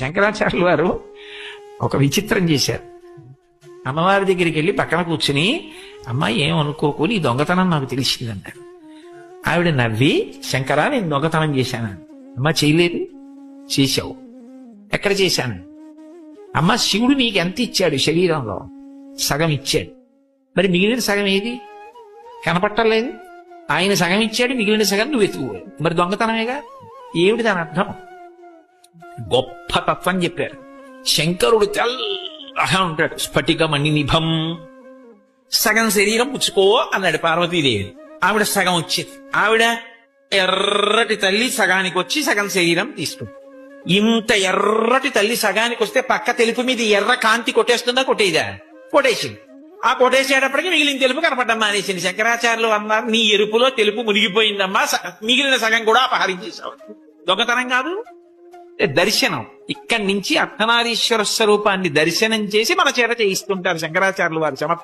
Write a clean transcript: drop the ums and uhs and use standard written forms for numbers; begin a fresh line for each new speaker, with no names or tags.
శంకరాచార్యులు వారు ఒక విచిత్రం చేశారు. అమ్మవారి దగ్గరికి వెళ్ళి పక్కన కూర్చుని, అమ్మాయి ఏమనుకోకు, నీ దొంగతనం నాకు తెలిసిందన్నారు. ఆవిడ నవ్వి, శంకరా నేను దొంగతనం చేశాను. అమ్మ చేయలేదు. చేశావు. ఎక్కడ చేశాను? అమ్మ శివుడు నీకు ఎంత ఇచ్చాడు శరీరంలో? సగం ఇచ్చాడు. మరి మిగిలిన సగం ఏది? కనపట్టలేదు. ఆయన సగం ఇచ్చాడు, మిగిలిన సగం నువ్వు ఎత్తుకోవాలి. మరి దొంగతనమేగా. ఏమిటి దాని అర్థం? గొప్ప తత్వం చెప్పారు. శంకరుడు తెల్లగా ఉంటాడు, స్ఫటిక మణి నిభం. సగం శరీరం పుచ్చుకో అన్నాడు పార్వతీదేవి. ఆవిడ సగం వచ్చింది. ఆవిడ ఎర్రటి తల్లి సగానికి వచ్చి సగం శరీరం తీసుకుంది. ఇంత ఎర్రటి తల్లి సగానికి వస్తే పక్క తెలుపు మీద ఎర్ర కాంతి కొట్టేస్తుందా? కొట్టేదా? కొట్టేసింది. ఆ కొట్టేసేటప్పటికి మిగిలిన తెలుపు కనపడ్డం మానేసింది. శంకరాచార్యులు అన్నారు, నీ ఎరుపులో తెలుపు మునిగిపోయిందమ్మా, మిగిలిన సగం కూడా అపహరించేశావు. దొంగతనం కాదు, దర్శనం. ఇక్కడి నుంచి అర్ధనారీశ్వర స్వరూపాన్ని దర్శనం చేసి మన చేత చేయిస్తుంటారు శంకరాచార్యులు వారు.